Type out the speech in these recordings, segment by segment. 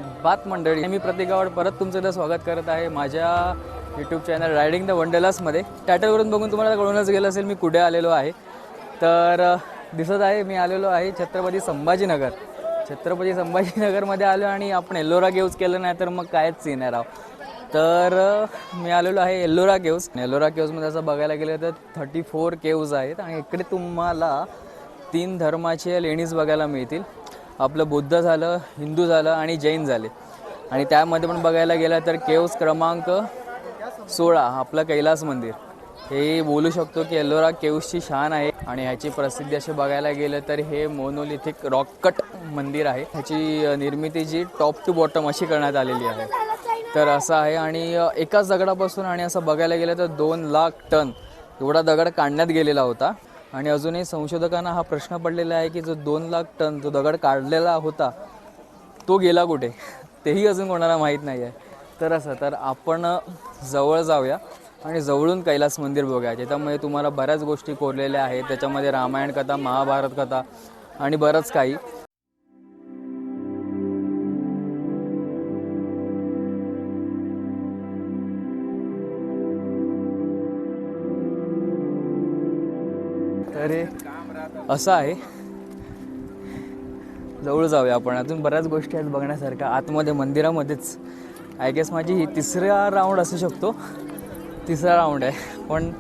सुप्रभात मंडळी. मी प्रतीक गावड परत तुमचं इथं स्वागत करत आहे माझ्या यूट्यूब चॅनल रायडिंग द वंडरलसमध्ये. टायटलवरून बघून तुम्हाला कळूनच गेलं असेल मी कुठे आलेलो आहे. तर दिसत आहे मी आलेलो आहे छत्रपती संभाजीनगर. छत्रपती संभाजीनगरमध्ये आलो आणि आपण एल्लोरा केव्ज केलं नाही तर मग कायच सीन आहे राव. तर मी आलेलो आहे एल्लोरा केव्ज. एल्लोरा केव्जमध्ये असं बघायला गेलं तर 34 केव्ज आहेत आणि इकडे तुम्हाला 3 धर्माचे लेणीज बघायला मिळतील. आपलं बुद्ध झालं, हिंदू झालं आणि जैन झाले. आणि त्यामध्ये पण बघायला गेलं तर केव्ज क्रमांक 16 आपलं कैलास मंदिर. हे बोलू शकतो की एल्लोरा केव्जची शान आहे. आणि ह्याची प्रसिद्धी अशी बघायला गेलं तर हे मोनोलिथिक रॉककट मंदिर आहे. ह्याची निर्मिती जी टॉप टू बॉटम अशी करण्यात आलेली आहे. तर असं आहे आणि एकाच दगडापासून आणि असं बघायला गेलं तर 2 लाख टन एवढा दगड काढण्यात गेलेला होता. आणि अजूनही संशोधकांना हा प्रश्न पडलेला आहे की जो 2 लाख टन जो दगड काढलेला होता तो गेला कुठे, तेही अजून कोणाला माहीत नाही आहे. तर असं तर आपण जवळ जाऊया आणि जवळून कैलास मंदिर बघूया. त्याच्यामध्ये तुम्हाला बऱ्याच गोष्टी कोरलेल्या आहेत. त्याच्यामध्ये रामायण कथा, महाभारत कथा आणि बरंच काही. तर असं आहे, जवळ जाऊया आपण. अजून बऱ्याच गोष्टी आहेत बघण्यासारख्या आतमध्ये मंदिरामध्येच. आय गेस माझी ही तिसरा राऊंड असू शकतो. तिसरा राऊंड आहे पण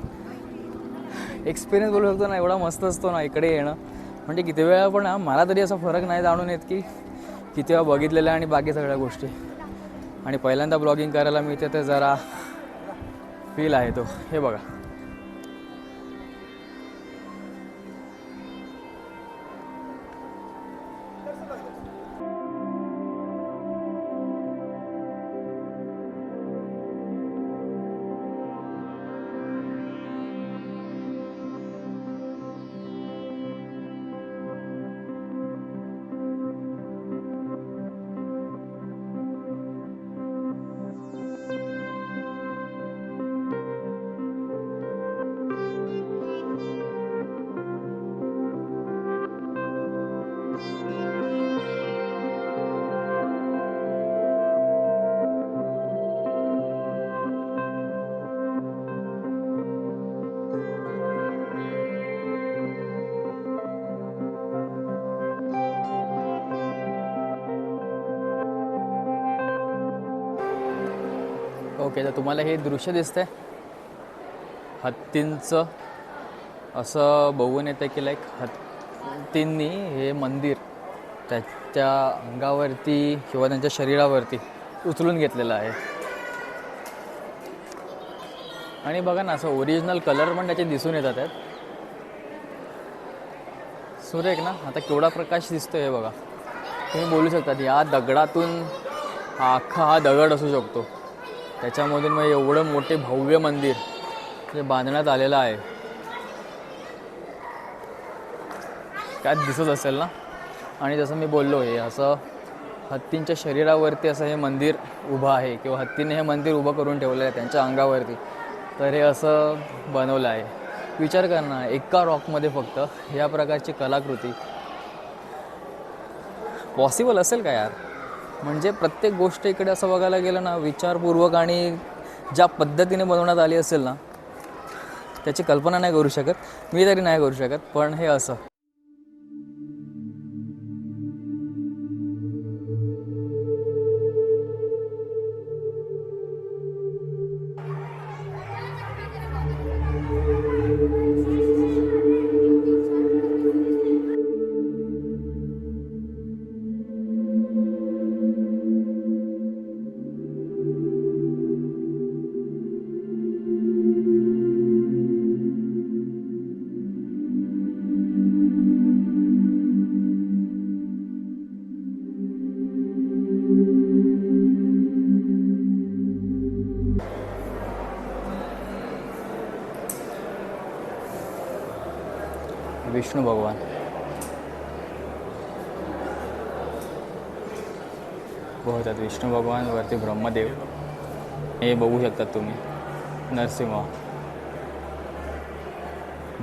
एक्सपिरियन्स बोलू शकतो ना, एवढा मस्त असतो ना इकडे येणं. म्हणजे किती वेळा पण मला तरी असा फरक नाही जाणून येत की किती वेळा बघितलेलं आणि बाकी सगळ्या गोष्टी. आणि पहिल्यांदा ब्लॉगिंग करायला मिळते तर जरा फील आहे तो. हे बघा ओके. तर तुम्हाला हे दृश्य दिसतंय हत्तींचं, असं बघून येतं की लाईक हत्तींनी हे मंदिर त्याच्या अंगावरती किंवा त्यांच्या शरीरावरती उचलून घेतलेलं आहे. आणि बघा ना असं ओरिजिनल कलर पण त्याचे दिसून येतात आहेत. सुरेख ना. आता केवढा प्रकाश दिसतोय हे बघा. तुम्ही बोलू शकता या दगडातून हा दगड असू शकतो. त्याच्यामधून मग एवढं मोठे भव्य मंदिर जे बांधण्यात आलेलं आहे. काय दिसत असेल ना. आणि जसं मी बोललो हे असं हत्तींच्या शरीरावरती असं हे मंदिर उभं आहे किंवा हत्तीने हे मंदिर उभं करून ठेवलं आहे त्यांच्या अंगावरती. तर हे असं बनवलं आहे. विचार कर ना, एका रॉकमध्ये फक्त या प्रकारची कलाकृती पॉसिबल असेल का यार. म्हणजे प्रत्येक गोष्ट इकडे असं बघायला गेलं ना विचारपूर्वक आणि ज्या पद्धतीने बनवण्यात आली असेल ना त्याची कल्पना नाही करू शकत. मी तरी नाही करू शकत. पण हे असं विष्णू भगवान. पोहतात विष्णू भगवान, वरती ब्रह्मदेव. हे बघू शकतात तुम्ही. नरसिंह.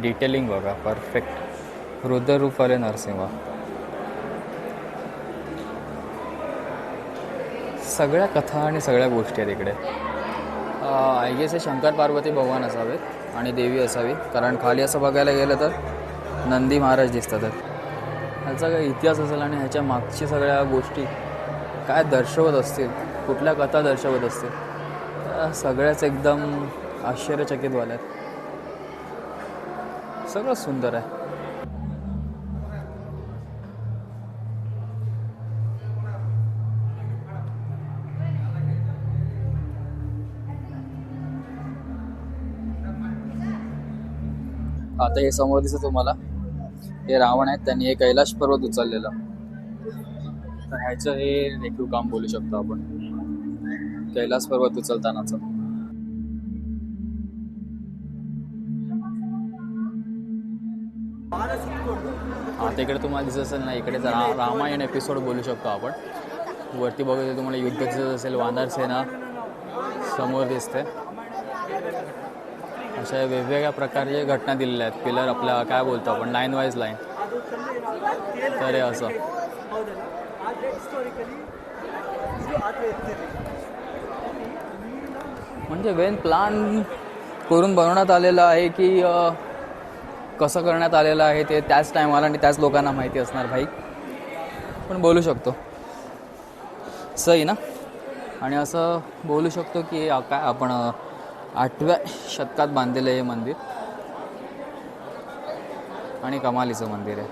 डिटेलिंग बघा परफेक्ट. रुद्ररूप आले नरसिंह. सगळ्या कथा आणि सगळ्या गोष्टी आहेत इकडे. आय गेस हे शंकर पार्वती भगवान असावेत आणि देवी असावी, कारण खाली असं बघायला गेलं तर नंदी महाराज दिसतात. ह्याचा काय इतिहास असेल आणि ह्याच्या मागची सगळ्या गोष्टी काय दर्शवत असतील, कुठल्या कथा दर्शवत असतील, त्या सगळ्याच एकदम आश्चर्यचकित झाल्यात. सगळं सुंदर आहे. आता हे समोर दिसतं तुम्हाला, हे रावण आहेत, त्यांनी हे कैलाश पर्वत उचललेलं. तर ह्याचं हे रेखीव काम बोलू शकतो आपण, कैलास पर्वत उचलतानाचं. आता इकडे तुम्हाला दिसत असेल ना, इकडे रामायण एपिसोड बोलू शकतो आपण. वरती बघत तुम्हाला युद्ध दिसत असेल, वानर सेना समोर दिसते. अशा वेगवेगळ्या प्रकारचे घटना दिलेल्या आहेत. पिलर आपल्या काय बोलतो आपण, लाईन वाईज लाईन. तर हे असं म्हणजे वेन प्लान करून बनवण्यात आलेलं आहे की कसं करण्यात आलेलं आहे ते त्याच टायमाला आणि त्याच लोकांना माहिती असणार भाई. पण बोलू शकतो सही ना. आणि असं बोलू शकतो की काय आपण 8व्या शतकात बांधलेलं हे मंदिर आणि कमालीचं मंदिर आहे.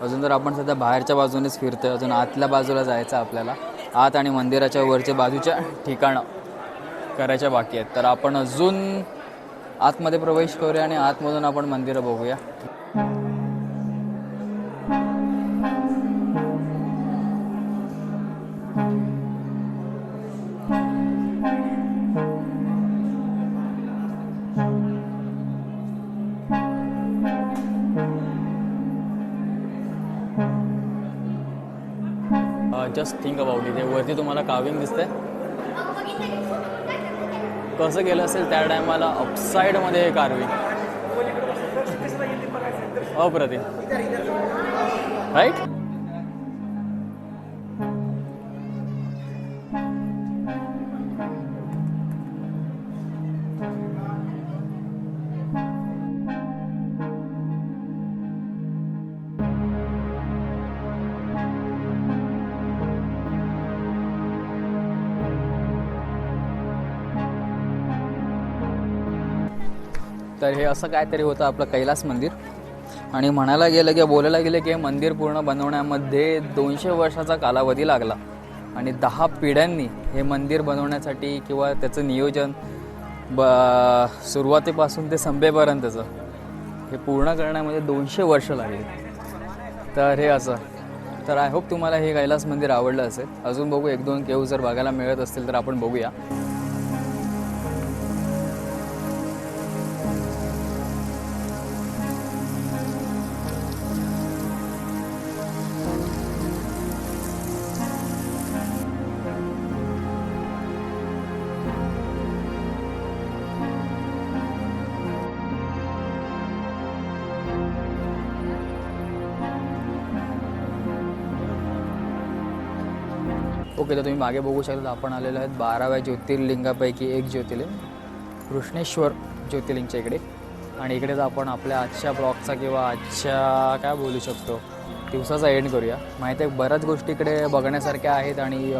अजून जर आपण सध्या बाहेरच्या बाजूनेच फिरतोय, अजून आतल्या बाजूला जायचं आपल्याला. आत आणि मंदिराच्या वरच्या बाजूच्या ठिकाणं करायच्या बाकी आहेत. तर आपण अजून आतमध्ये प्रवेश करूया आणि आतमधून आपण मंदिरं बघूया. Just think about it. वरती तुम्हाला काविंग दिसतंय, कसं केलं असेल त्या टायमाला अपसाईडमध्ये हे कार्विंग. अप्रतिम राईट. तर हे असं काहीतरी होतं आपलं कैलास मंदिर. आणि म्हणायला गेलं किंवा बोलायला गेलं की हे मंदिर पूर्ण बनवण्यामध्ये 200 वर्षाचा कालावधी लागला आणि 10 पिढ्यांनी हे मंदिर बनवण्यासाठी किंवा त्याचं नियोजन सुरुवातीपासून ते संपेपर्यंतचं हे पूर्ण करण्यामध्ये 200 वर्ष लागली. तर हे असं. तर आय होप तुम्हाला हे कैलास मंदिर आवडलं असेल. अजून बघू, 1-2 केव्ह जर बघायला मिळत असतील तर आपण बघूया. ओके, तर तुम्ही मागे बघू शकता आपण आलेलो आहेत 12व्या ज्योतिर्लिंगापैकी एक ज्योतिर्लिंग कृष्णेश्वर ज्योतिर्लिंगच्या इकडे. आणि इकडेच आपण आपल्या आजच्या ब्लॉगचा किंवा आजच्या काय बोलू शकतो दिवसाचा एंड करूया. माहिती आहे बऱ्याच गोष्टी इकडे बघण्यासारख्या आहेत आणि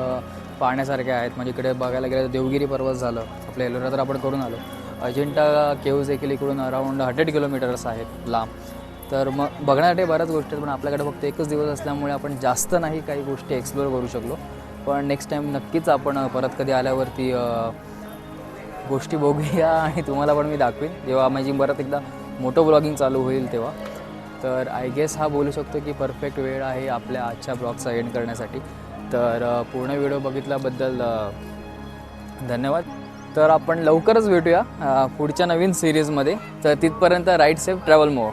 पाहण्यासारख्या आहेत. म्हणजे इकडे बघायला गेलं तर देवगिरी पर्वत झालं, आपल्या एलोरा तर आपण करून आलो. अजिंठा केव्ज देखील इकडून अराऊंड 100 किलोमीटर्स आहेत लांब. तर मग बघण्यासाठी बऱ्याच गोष्टी आहेत, पण आपल्याकडे फक्त एकच दिवस असल्यामुळे आपण जास्त नाही काही गोष्टी एक्सप्लोअर करू शकलो. पण नेक्स्ट टाईम नक्कीच आपण परत कधी आल्यावरती गोष्टी बघूया आणि तुम्हाला पण मी दाखवीन जेव्हा माझी परत एकदा मोठं ब्लॉगिंग चालू होईल तेव्हा. तर आय गेस हा बोलू शकतो की परफेक्ट वेळ आहे आपल्या आजच्या ब्लॉगचा एंड करण्यासाठी. तर पूर्ण व्हिडिओ बघितल्याबद्दल धन्यवाद. तर आपण लवकरच भेटूया पुढच्या नवीन सिरीजमध्ये. तर तिथपर्यंत राईट सेफ, ट्रॅव्हल मोर.